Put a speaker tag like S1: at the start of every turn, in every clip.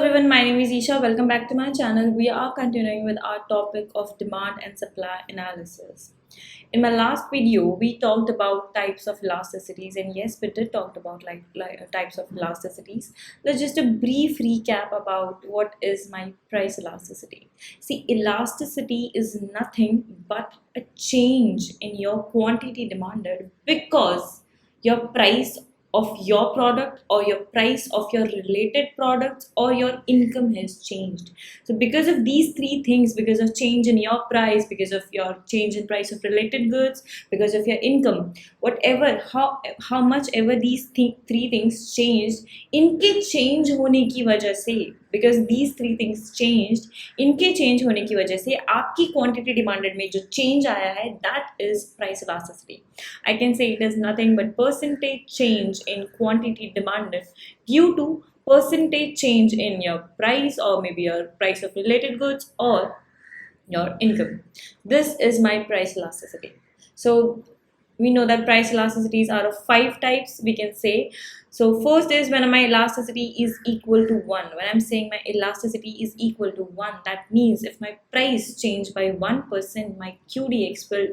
S1: everyone, my name is Isha. Welcome back to my channel. We are continuing with our topic of demand and supply analysis. In my last video, we talked about types of elasticities, and yes, we did talk about types of elasticities. Let's just a brief recap about what is my price elasticity. See, elasticity is nothing but a change in your quantity demanded because your price of your product or your price of your related products or your income has changed. So because of these three things, because of change in your price, because of your change in price of related goods, because of your income, whatever, how much ever these three things changed, इनके change होने की वजह से, because these three things changed, इनके change होने की वजह से आपकी quantity demanded में जो change आया है, that is price elasticity. I can say it is nothing but percentage change in quantity demanded due to percentage change in your price or maybe your price of related goods or your income. This is my price elasticity. So we know that price elasticities are of 5 types, we can say. So first is when my elasticity is equal to 1. When I'm saying my elasticity is equal to 1, that means if my price change by 1%, my QDX will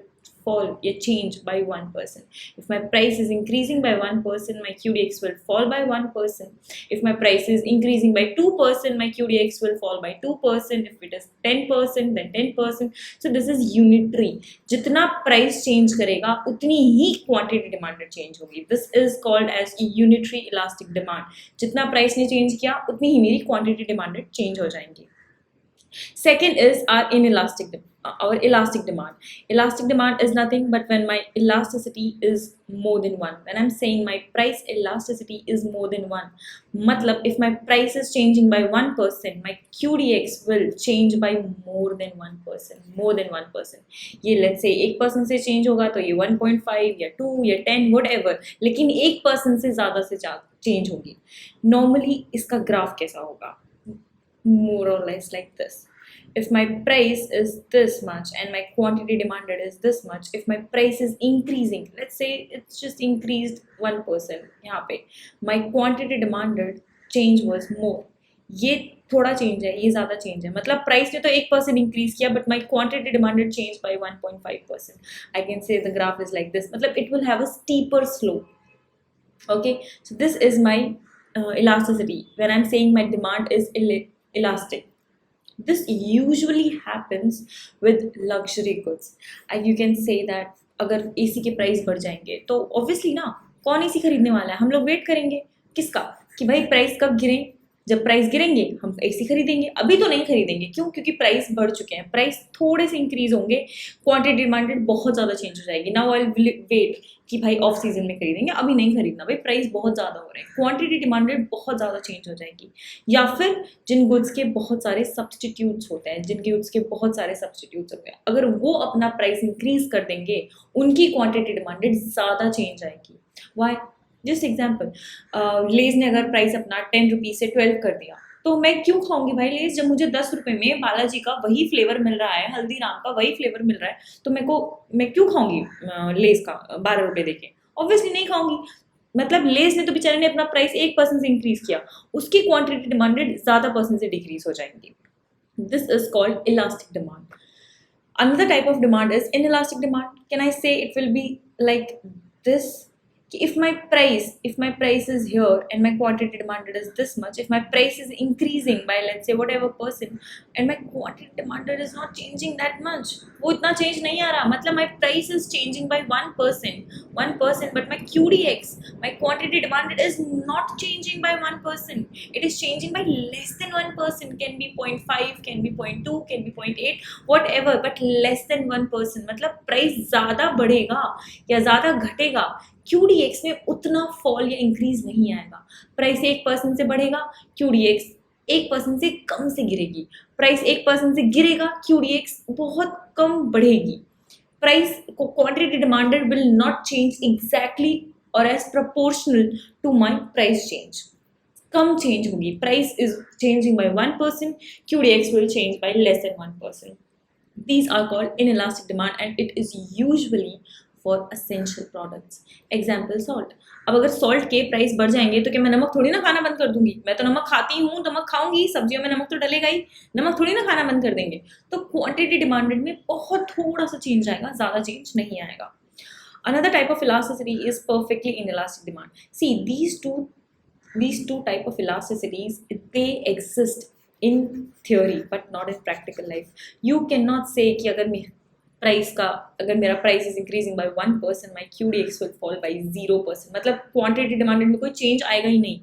S1: fall, change by 1%. If my price is increasing by 1%, my QDX will fall by 1%. If my price is increasing by 2%, my QDX will fall by 2%. If it is 10%, then 10%. So this is unitary. जितना price change करेगा उतनी ही quantity demanded change होगी. This is called as unitary elastic demand. जितना price ने change किया उतनी ही मेरी quantity demanded change हो जाएंगी. Second is our elastic demand. Elastic demand is nothing but when my elasticity is more than 1. When I'm saying my price elasticity is more than 1, matlab if my price is changing by 1%, my QDX will change by more than 1%. More than 1%. ये let's say 1% से change होगा तो ये 1.5 या 2 या 10 whatever, लेकिन 1% से ज़्यादा से change होगी. Normally इसका graph कैसा होगा? More or less like this. If my price is this much and my quantity demanded is this much, if my price is increasing, let's say it's just increased 1% यहाँ पे, my quantity demanded change was more. ये थोड़ा change है, ये ज़्यादा change है. मतलब price ने तो 1% increase किया, but my quantity demanded changed by 1.5%. I can say the graph is like this. मतलब it will have a steeper slope. Okay, so this is my elasticity. When I'm saying my demand is elastic. This usually happens with luxury goods. And you can say that अगर AC के price बढ़ जाएंगे तो obviously ना कौन AC खरीदने वाला है. हम लोग वेट करेंगे किसका कि भाई प्राइस कब गिरे. जब प्राइस गिरेंगे हम AC खरीदेंगे. अभी तो नहीं खरीदेंगे. क्यों? क्योंकि प्राइस बढ़ चुके हैं. प्राइस थोड़े से इंक्रीज होंगे, क्वांटिटी डिमांडेड बहुत ज़्यादा चेंज हो जाएगी. नाउ आई विल वेट कि भाई ऑफ सीजन में खरीदेंगे, अभी नहीं खरीदना भाई, प्राइस बहुत ज़्यादा हो रहे हैं, क्वांटिटी डिमांडेड बहुत ज़्यादा चेंज हो जाएगी. या फिर जिन गुड्स के बहुत सारे सब्सटीट्यूट्स होते हैं, जिनके गुड्स के बहुत सारे सब्सटीट्यूट्स होते हैं, अगर वो अपना प्राइस इंक्रीज कर देंगे उनकी क्वांटिटी डिमांडेड ज़्यादा चेंज आएगी. वाई? जस्ट एग्जाम्पल, लेज ने अगर प्राइस अपना 10 रुपीज़ से 12 कर दिया तो मैं क्यों खाऊंगी भाई लेज, जब मुझे 10 रुपये में बालाजी का वही फ्लेवर मिल रहा है, हल्दीराम का वही फ्लेवर मिल रहा है, तो मैं क्यों खाऊंगी लेज का 12 रुपये देके? ऑब्वियसली नहीं खाऊंगी. मतलब लेज ने तो बेचारे ने अपना प्राइस 1% से इंक्रीज किया, उसकी क्वांटिटी डिमांडेड ज़्यादा % से डिक्रीज हो जाएंगी. This is called elastic demand. Another type of demand is inelastic demand. Can I say it will be like this? If my price is here and my quantity demanded is this much, if my price is increasing by let's say whatever % and my quantity demanded is not changing that much, वो इतना change नहीं आ रहा, मतलब my price is changing by 1%, but my QDX, my quantity demanded is not changing by 1%, it is changing by less than 1%, can be 0.5, can be 0.2, can be 0.8, whatever, but less than 1%. मतलब price ज़्यादा बढ़ेगा या ज़्यादा घटेगा, QDX में उतना fall या increase नहीं आएगा. प्राइस 1% से बढ़ेगा, QDX 1% से कम से गिरेगी. प्राइस 1% से गिरेगा, QDX बहुत कम बढ़ेगी. Price quantity demanded will not change exactly और as proportional to my price change. कम चेंज होगी. Price is changing by 1%, QDX will change by less than 1%. These are called inelastic demand and it is usually for essential products. Example, salt. अब अगर salt के price बढ़ जाएंगे तो क्या मैं नमक थोड़ी ना खाना बंद कर दूंगी? मैं तो नमक खाती हूँ, नमक खाऊंगी, सब्जियों में नमक तो डलेगा ही, नमक थोड़ी ना खाना बंद कर देंगे. तो क्वांटिटी डिमांडेड में बहुत थोड़ा सा चेंज आएगा, ज़्यादा चेंज नहीं आएगा. Another type of elasticity is perfectly inelastic demand. See, these two type of elasticities, they exist in theory but not in practical life. You cannot say कि अगर मेरा price is increasing by 1%, my QDX will fall bye 0%. मतलब quantity demanded में कोई change आएगा ही नहीं.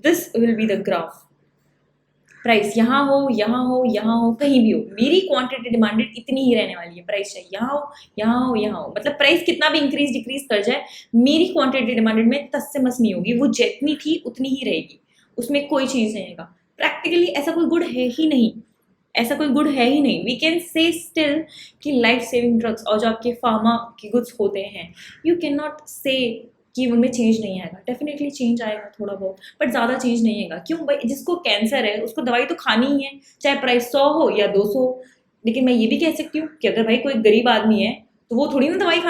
S1: This will be the graph. Price यहाँ हो, यहाँ हो, यहाँ हो, कहीं भी हो, मेरी क्वांटिटी डिमांडेड इतनी ही रहने वाली है. प्राइस चाहे यहाँ हो, यहाँ हो, यहाँ हो, मतलब प्राइस कितना भी इंक्रीज डिक्रीज कर जाए, मेरी क्वांटिटी डिमांडेड में तस से मस नहीं होगी. वो जितनी थी उतनी ही रहेगी, उसमें कोई चीज नहीं आएगा. प्रैक्टिकली ऐसा कोई गुड है ही नहीं, ऐसा कोई गुड है ही नहीं. वी कैन से स्टिल कि लाइफ सेविंग ड्रग्स और जो आपके फार्मा के गुड्स होते हैं, यू कैन नॉट से कि उनमें चेंज नहीं आएगा. डेफिनेटली चेंज आएगा थोड़ा बहुत, बट ज़्यादा चेंज नहीं आएगा. क्यों भाई? जिसको कैंसर है उसको दवाई तो खानी ही है, चाहे प्राइस 100 हो या 200. लेकिन मैं ये भी कह सकती हूँ कि अगर भाई कोई गरीब आदमी है तो वो थोड़ी ना दवाई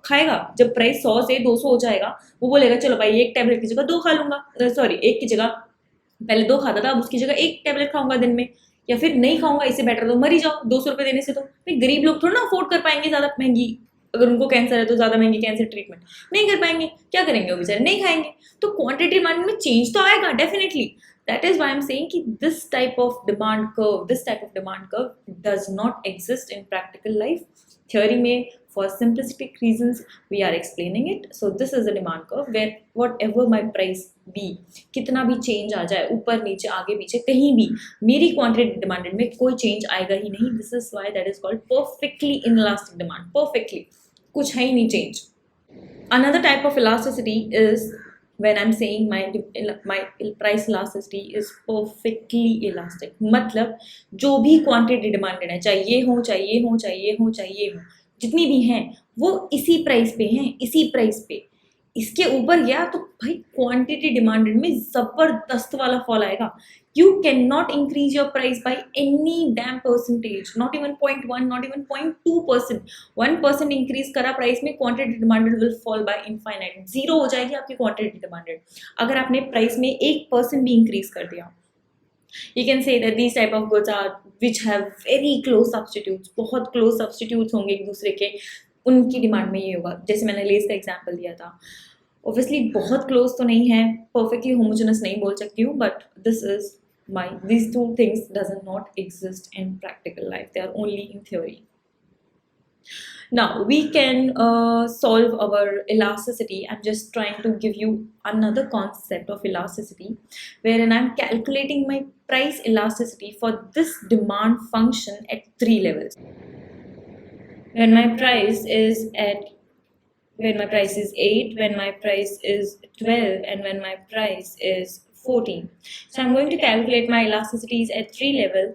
S1: खाएगा. जब प्राइस 100 से 200 हो जाएगा, वो बोलेगा चलो भाई एक टैबलेट की जगह 2 खा लूंगा, सॉरी एक की जगह पहले 2 खाता था, अब उसकी जगह 1 टैबलेट खाऊंगा दिन में, या फिर नहीं खाऊंगा, इससे बेटर तो मर ही जाओ 200 रुपये देने से. तो भाई गरीब लोग थोड़ा ना अफोर्ड कर पाएंगे ज़्यादा महंगी, अगर उनको कैंसर है तो ज़्यादा महंगी कैंसर ट्रीटमेंट नहीं कर पाएंगे. क्या करेंगे वो बेचारे? नहीं खाएंगे. तो क्वांटिटी डिमांड में चेंज तो आएगा definitely. That is why I am saying कि this type of demand curve does not exist in practical life. Theory में for simplistic reasons we are explaining it. So this is a demand curve where whatever my price be, कितना भी change आ जाए, ऊपर नीचे आगे पीछे कहीं भी, मेरी क्वांटिटी डिमांडेड में कोई चेंज आएगा ही नहीं. This is why that is called perfectly inelastic demand. Perfectly कुछ है ही नहीं change. Another type of elasticity is when I'm saying my price elasticity is perfectly elastic. मतलब जो भी क्वांटिटी डिमांडेड है, चाहे ये हो, चाहे ये हो, चाहे ये हो, चाहे ये हो, जितनी भी हैं वो इसी प्राइस पे हैं, इसी प्राइस पे. इसके ऊपर गया तो भाई क्वांटिटी डिमांडेड में जबरदस्त वाला फॉल आएगा. You can not increase your price by any damn percentage, not even 0.1, not even 0.2%. 1% increase करा प्राइस में, quantity demanded will fall bye infinite. 0 हो जाएगी आपकी क्वांटिटी डिमांडेड. अगर आपने प्राइस में 1% भी इंक्रीज कर दिया. You can say that these type of goods are which have very close substitutes, बहुत close substitutes होंगे एक दूसरे के, उनकी डिमांड में ये होगा. जैसे मैंने लेस का एग्जांपल दिया था, ऑब्वियसली बहुत क्लोज तो नहीं है, परफेक्टली होमोजेनस नहीं बोल सकती हूँ, but these two things does not exist in practical life. They are only in theory. Now we can solve our elasticity. I'm just trying to give you another concept of elasticity, wherein I'm calculating my price elasticity for this demand function at 3 levels. When my price is 8, when my price is 12, and when my price is 14. So I'm going to calculate my elasticities at 3 level.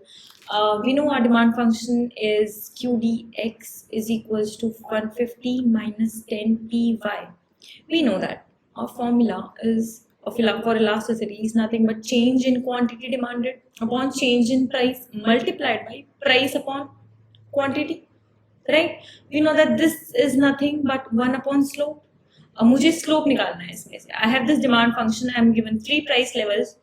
S1: We know our demand function is QDX is equals to 150 minus 10 PY. We know that our formula for elasticity is nothing but change in quantity demanded upon change in price multiplied by price upon quantity, right? We know that this is nothing but 1 upon slope. अब मुझे slope निकालना है इसमें से. I have this demand function, I am given 3 price levels.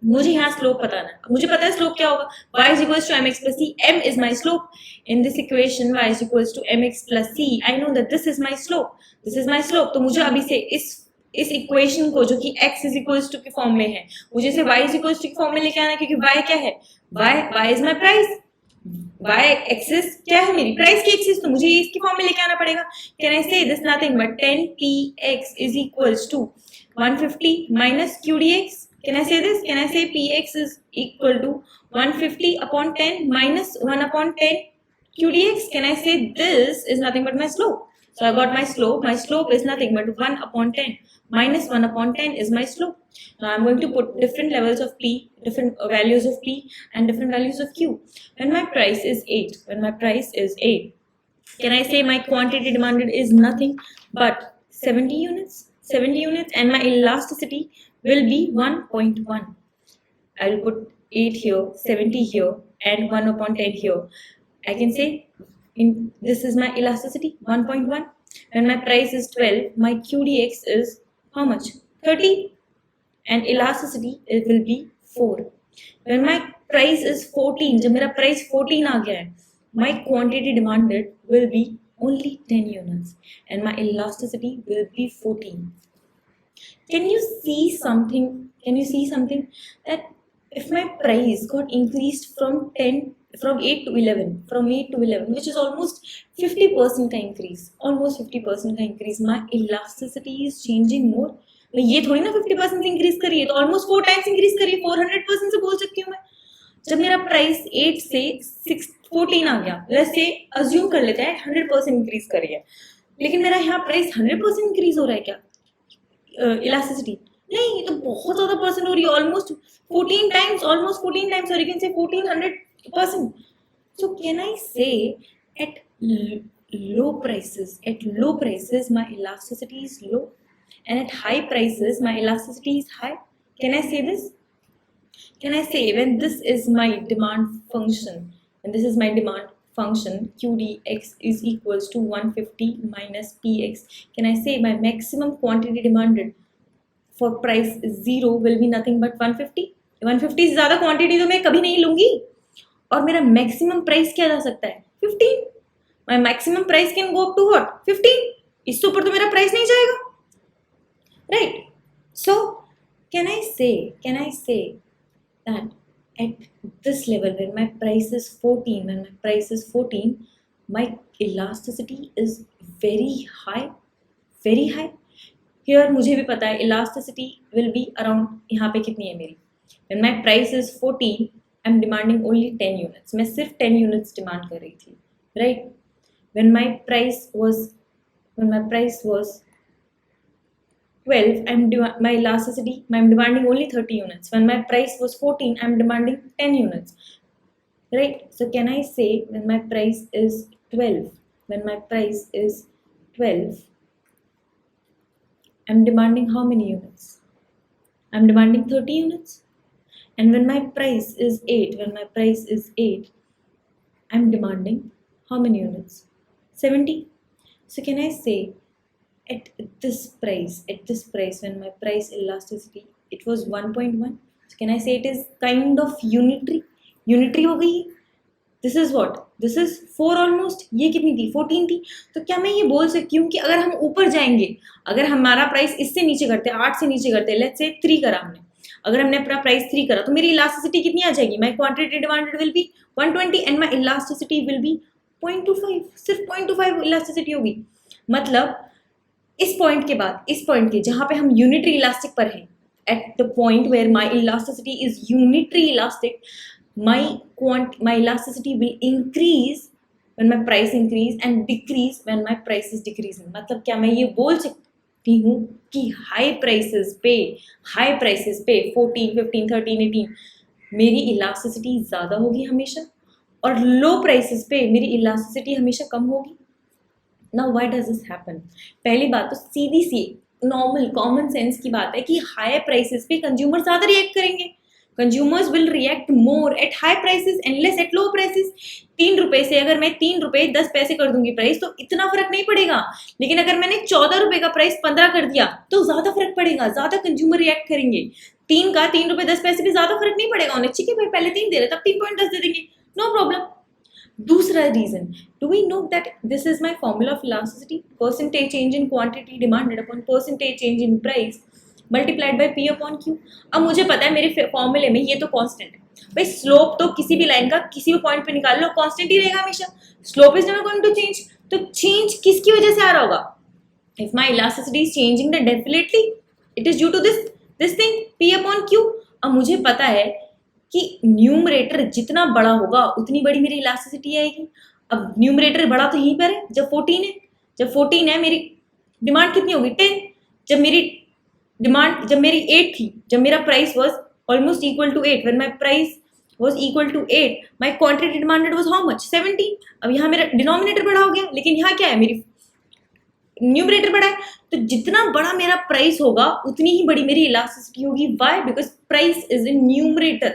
S1: मुझे यहाँ slope पता है, मुझे पता है स्लोप क्या होगा. y is equals to mx plus c. m is my slope in this equation. y is equals to mx plus c. I know that this is my slope. This is my slope. तो मुझे अभी से इस equation को, जो कि x is equals to के form में है, मुझे इसे y is equals to के फॉर्म में लेके आना है, क्योंकि y क्या है, y is my price. y axis क्या है, मेरी प्राइस की एक्सिस, तो मुझे इसकी फॉर्म में लेके आना पड़ेगा. कैन आई से this nothing but 10px is equals to 150 minus qdx. Can I say this? Can I say px is equal to 150 upon 10 minus 1 upon 10 qdx? Can I say this is nothing but my slope? So I got my slope. My slope is nothing but 1 upon 10 minus 1 upon 10 is my slope. Now I'm going to put different levels of p, different values of p and different values of q. When my price is 8, can I say my quantity demanded is nothing but 70 units? 70 units, and my elasticity will be 1.1. I will put 8 here, 70 here, and 1 upon 10 here. I can say this is my elasticity 1.1. When my price is 12, my QDX is how much? 30, and elasticity it will be 4. When my price is 14, जब मेरा price 14 आ गया है, my quantity demanded will be only 10 units and my elasticity will be 14. Can you see something? That if my price got increased from 8 to 11, which is almost 50% का increase, my elasticity is changing more. ये थोड़ी ना 50% increase करिए, तो almost 4 times increase करिए, 400% से बोल सकती हूँ मैं. जब मेरा प्राइस 8 से 14 आ गया, लेट्स से अज्यूम कर लेते हैं 100% इंक्रीज करिए, लेकिन मेरा यहाँ प्राइस 100% इंक्रीज हो रहा है क्या? इलास्टिसिटी नहीं, ये तो बहुत ज्यादा परसेंट हो रही है, ऑलमोस्ट 14 टाइम्स, और you can say 1400%. So can I say at low prices my elasticity is low, and at high prices my elasticity is high? Can I say this? Can I say when this is my demand function, QDX is equals to 150 minus PX, can I say my maximum quantity demanded for price 0 will be nothing but 150? 150 से ज़्यादा quantity तो मैं कभी नहीं लूँगी, और मेरा maximum price क्या जा सकता है? 15. My maximum price can go up to what? 15. इससे ऊपर तो मेरा प्राइस नहीं जाएगा, राइट? सो कैन आई से that at this level when my price is 14, my elasticity is very high. Here मुझे भी पता है elasticity will be around, यहाँ पे कितनी है मेरी? When my price is 14, I'm demanding only 10 units. मैं सिर्फ 10 units demand कर रही थी, right? When my price was 12, my elasticity, I'm demanding only 30 units. When my price was 14, I'm demanding 10 units, right? So can I say when my price is 12, I'm demanding how many units? I'm demanding 30 units. And when my price is 8, I'm demanding how many units? 70. So can I say at this price when my price elasticity it was 1.1, so can I say it is kind of unitary हो गई है? This is what? This is 4 almost. ये कितनी थी? 14 थी. तो क्या मैं ये बोल सकती हूँ कि अगर हम ऊपर जाएंगे, अगर हमारा प्राइस इससे नीचे करते हैं, 8 से नीचे करते हैं, लेट्स से 3 करा हमने, अगर हमने अपना प्राइस 3 करा, तो मेरी इलास्टिसिटी कितनी आ जाएगी? My quantity demanded will be 120 and my elasticity will be 0.25. सिर्फ 0.25 इलास्टिसिटी होगी. मतलब इस पॉइंट के जहां पे हम यूनिटरी इलास्टिक पर हैं, at the point where my elasticity is unitary elastic, my elasticity will increase when my price increase and decrease when my price is decreasing. मतलब क्या मैं ये बोल सकती हूँ कि हाई प्राइसेस पे 14, 15, 13, 18 मेरी इलास्टिसिटी ज़्यादा होगी हमेशा, और लो प्राइसेस पे मेरी इलास्टिसिटी हमेशा कम होगी? Now why does this happen? पहली बात तो सीधी सी नॉर्मल कॉमन सेंस की बात है कि हाई प्राइसेस पे कंज्यूमर ज़्यादा रिएक्ट करेंगे. Consumers will react more at high prices and less at low prices. 3 रुपए से अगर मैं 3 रुपए 10 पैसे कर दूंगी प्राइस, तो इतना फर्क नहीं पड़ेगा. लेकिन अगर मैंने 14 रुपए का प्राइस 15 कर दिया, तो ज्यादा फर्क पड़ेगा, ज्यादा कंज्यूमर रिएक्ट करेंगे. 3 रुपए 10 पैसे भी ज्यादा फर्क नहीं पड़ेगा उन्हें. ठीक है भाई, पहले 3 दे रहे, तब 3.10 दे देंगे, नो प्रॉब्लम. दूसरा reason, do we know that this is my formula of elasticity, percentage change in quantity demanded upon percentage change in price multiplied by P upon Q. अब मुझे पता है मेरे फॉर्मूले में ये तो कांस्टेंट है भाई. स्लोप तो किसी भी लाइन का किसी भी पॉइंट पे निकाल लो, कांस्टेंट ही रहेगा हमेशा. Slope is never going to change. तो चेंज किसकी वजह से आ रहा होगा? If my elasticity is changing then definitely it is due to this thing P upon Q. अब मुझे पता है कि न्यूमरेटर जितना बड़ा होगा उतनी बड़ी मेरी इलास्टिसिटी आएगी. अब न्यूमरेटर बड़ा तो यहीं पर है, जब 14 है मेरी डिमांड कितनी होगी? 10. जब मेरी 8 थी, जब मेरा price was almost equal to 8, when my price was equal to 8, my quantity demanded was how much? 70. अब यहाँ मेरा डिनोमिनेटर बड़ा हो गया, लेकिन यहाँ क्या है, मेरी न्यूमरेटर बड़ा है. तो जितना बड़ा मेरा प्राइस होगा उतनी ही बड़ी मेरी इलास्टिसिटी होगी. Why? Because price is in numerator.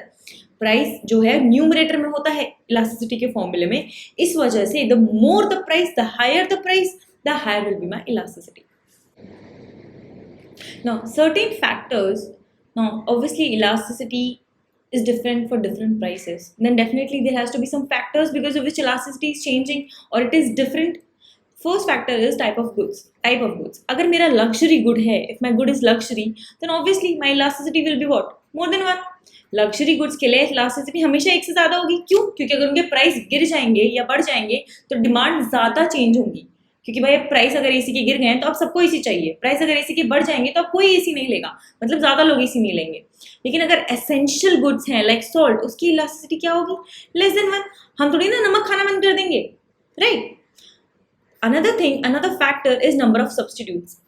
S1: Price जो है न्यूमरेटर में होता है इलास्टिसिटी के फॉर्मूले में. इस वजह से the more the price, the higher the price, the higher will be my elasticity. Now, certain factors, now obviously elasticity is different for different prices. Then definitely there has to be some factors because of which elasticity is changing or it is different. First factor is type of goods. Type of goods. अगर मेरा luxury good है, if my good is luxury, then obviously my elasticity will be what? More than one. Luxury goods के लिए elasticity हमेशा एक से ज्यादा होगी. क्यों? क्योंकि अगर उनके प्राइस गिर जाएंगे या बढ़ जाएंगे तो डिमांड ज्यादा चेंज होगी. क्योंकि भाई प्राइस अगर एसी के गिर गए तो अब सबको एसी चाहिए, प्राइस अगर एसी के बढ़ जाएंगे तो अब कोई एसी नहीं लेगा, मतलब ज्यादा लोग एसी नहीं लेंगे. लेकिन अगर एसेंशियल गुड्स हैं लाइक सॉल्ट, उसकी इलास्टिसिटी क्या होगी? Less than one. हम थोड़ी ना नमक खाना बंद कर देंगे, right? Another factor is number of substitutes.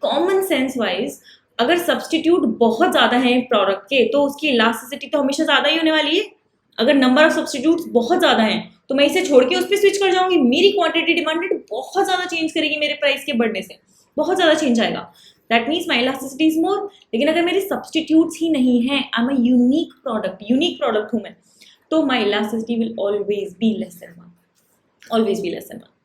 S1: Common sense wise, अगर सब्सटीट्यूट बहुत ज़्यादा हैं प्रोडक्ट के तो उसकी इलास्टिसिटी तो हमेशा ज़्यादा ही होने वाली है. अगर नंबर ऑफ सब्सटीट्यूट्स बहुत ज़्यादा हैं तो मैं इसे छोड़ के उस पर स्विच कर जाऊंगी, मेरी क्वांटिटी डिमांडेड बहुत ज़्यादा चेंज करेगी मेरे प्राइस के बढ़ने से, बहुत ज़्यादा चेंज आएगा. That means my elasticity is more. लेकिन अगर मेरे सब्सटीट्यूट्स ही नहीं हैं, I am a unique product हूँ मैं, तो my elasticity will always be less than one, always be less than one.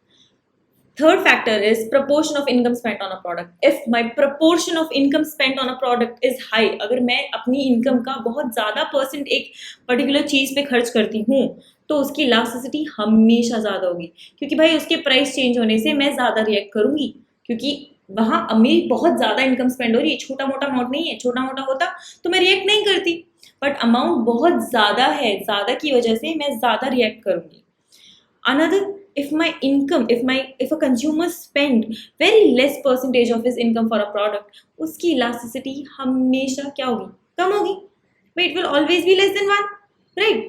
S1: Third factor is proportion of income spent on a product. If my proportion of income spent on a product is high, अगर मैं अपनी income का बहुत ज़्यादा percent एक particular चीज़ पे खर्च करती हूँ तो उसकी इलास्टिसिटी हमेशा ज़्यादा होगी. क्योंकि भाई उसके प्राइस चेंज होने से मैं ज़्यादा रिएक्ट करूँगी, क्योंकि वहाँ मेरी बहुत ज़्यादा इनकम स्पेंड हो रही है. छोटा मोटा अमाउंट नहीं है, छोटा मोटा होता तो मैं रिएक्ट नहीं करती, बट अमाउंट बहुत ज़्यादा है, ज़्यादा की वजह से मैं ज़्यादा रिएक्ट करूँगी. Another, if a consumer spend very less percentage of his income for a product, उसकी elasticity हमेशा क्या होगी? कम होगी. But it will always be less than one, right?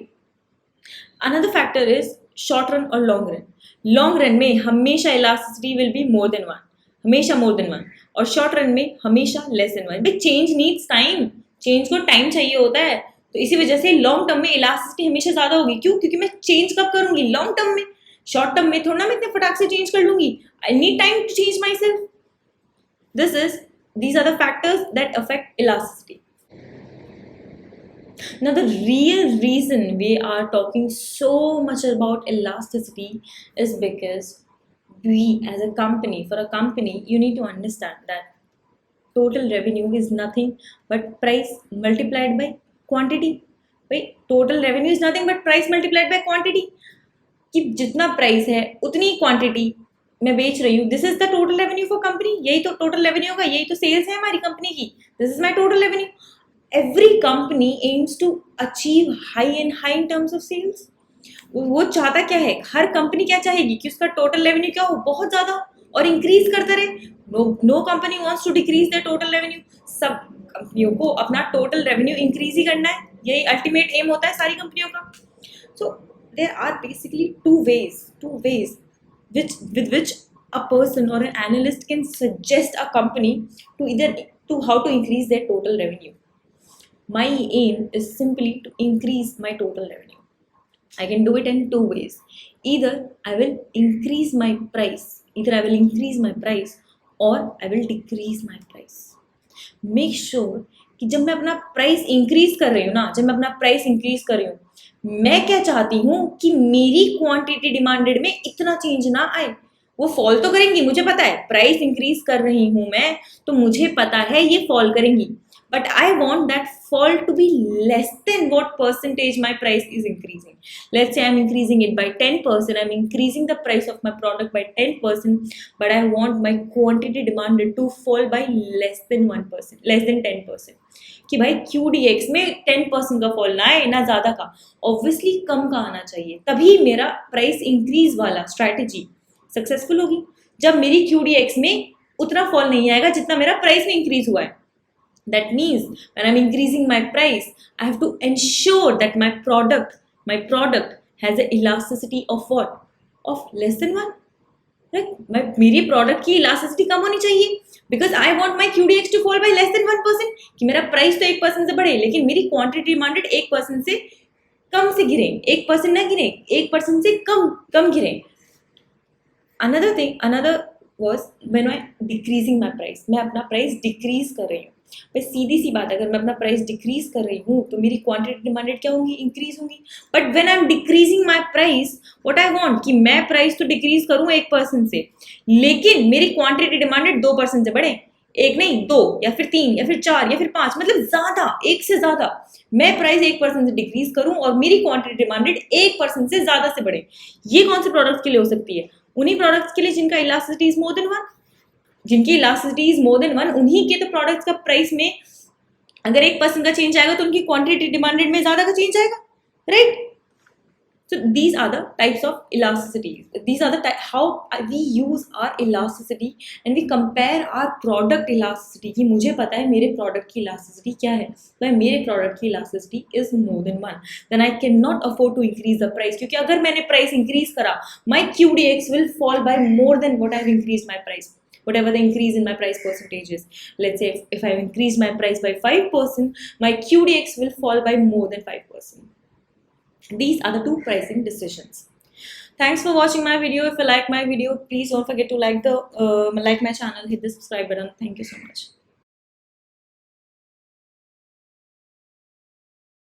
S1: Another factor is short run or long run. Long run में हमेशा elasticity will be more than one, हमेशा more than one, और short run में हमेशा less than one. But change needs time. Change को time चाहिए होता है, तो इसी वजह से लॉन्ग टर्म में इलास्टिसिटी हमेशा ज्यादा होगी. क्यों? क्योंकि मैं चेंज कब करूंगी? लॉन्ग टर्म में. शॉर्ट टर्म में थोड़ा ना मैं इतने फटाक से चेंज कर लूंगी. I need time to change myself. These are the factors that affect elasticity. Now the real reason we are talking so much about elasticity is because we as a company, for a company, you need to understand that total revenue is nothing but price multiplied by quantity. भाई total revenue is nothing but price multiplied by quantity. कि जितना price है उतनी quantity मैं बेच रही हूँ, this is the total revenue for company. यही तो टोटल रेवेन्यू होगा, यही तो सेल्स है हमारी कंपनी की. This is my total revenue. Every company aims to achieve high and high in terms of sales. वो चाहता क्या है? हर कंपनी क्या चाहेगी कि उसका टोटल रेवेन्यू क्या हो? बहुत ज्यादा और इंक्रीज करता रहे. No company wants to decrease the total revenue. सब कंपनियों को अपना टोटल रेवेन्यू इंक्रीज ही करना है, यही अल्टीमेट एम होता है सारी कंपनियों का. So there are basically two ways with which a person or an analyst can suggest a company to how to increase their total revenue. My aim is simply to increase my total revenue. I can do it in two ways. Either I will increase my price or I will decrease my price. Make sure कि जब मैं अपना price increase कर रही हूँ मैं क्या चाहती हूँ कि मेरी क्वांटिटी डिमांडेड में इतना चेंज ना आए. वो फॉल तो करेंगी, मुझे पता है. प्राइस इंक्रीज कर रही हूँ मैं तो मुझे पता है ये फॉल करेंगी, but I want that fall to be less than what percentage my price is increasing. Let's say I am increasing it by 10%, I am increasing the price of my product by 10%, but I want my quantity demanded to fall by less than 10%. कि भाई QDX में 10% का fall ना आए, ना ज़्यादा का, obviously कम का आना चाहिए. तभी मेरा प्राइस इंक्रीज वाला स्ट्रैटेजी सक्सेसफुल होगी. जब मेरी QDX में उतना फॉल नहीं आएगा जितना मेरा प्राइस में इंक्रीज हुआ है. That means when I'm increasing my price, I have to ensure that my product has an elasticity of what? Of less than 1. Right? मेरी प्रोडक्ट की इलास्टिसिटी कम होनी चाहिए because I want my QDX to fall by less than 1%. कि मेरा price तो 1% से बढ़े लेकिन मेरी क्वांटिटी डिमांडेड 1% से कम से गिरे, 1% ना गिरे, 1% से कम गिरे. Another was when I decreasing my price. मैं अपना प्राइस डिक्रीज कर रही हूँ. भाई सीधी सी बात है, अगर मैं अपना प्राइस डिक्रीज कर रही हूँ तो मेरी क्वांटिटी डिमांडेड क्या होंगी, इंक्रीज होंगी। But when I am decreasing my price, what I want कि मैं प्राइस तो डिक्रीज करूँ 1% से, लेकिन मेरी क्वांटिटी डिमांडेड 2% से बढ़े, एक नहीं, 2 या फिर 3 या फिर 4 या फिर 5, मतलब ज्यादा, एक से ज्यादा मैं प्राइस 1% से डिक्रीज करूं और मेरी क्वांटिटी डिमांडेड 1% से ज्यादा से बढ़े। ये कौन से प्रोडक्ट्स के लिए हो सकती है, उन्हीं प्रोडक्ट्स के लिए जिनका इलास्टिसिटी इज मोर देन 1। जिनकी इलास्टिसिटी इज मोर देन 1, उन्हीं के तो प्रोडक्ट्स का प्राइस में अगर 1% का चेंज आएगा तो उनकी क्वांटिटी डिमांडेड में ज्यादा का चेंज आएगा, right? So these are the types of elasticities. These are the how we use our elasticity and we compare our product elasticity कि मुझे पता है मेरे product की elasticity क्या है, तो मेरे product की elasticity is more than 1, then I cannot afford to increase the price, क्योंकि अगर मैंने price increase करा, my QDX will fall by more than what I have increased my price, whatever the increase in my price percentage is. Let's say if I increase my price by 5%, my QDX will fall by more than 5%. These are the two pricing decisions. Thanks for watching my video. If you like my video, please don't forget to like my channel, hit the subscribe button. Thank you so much.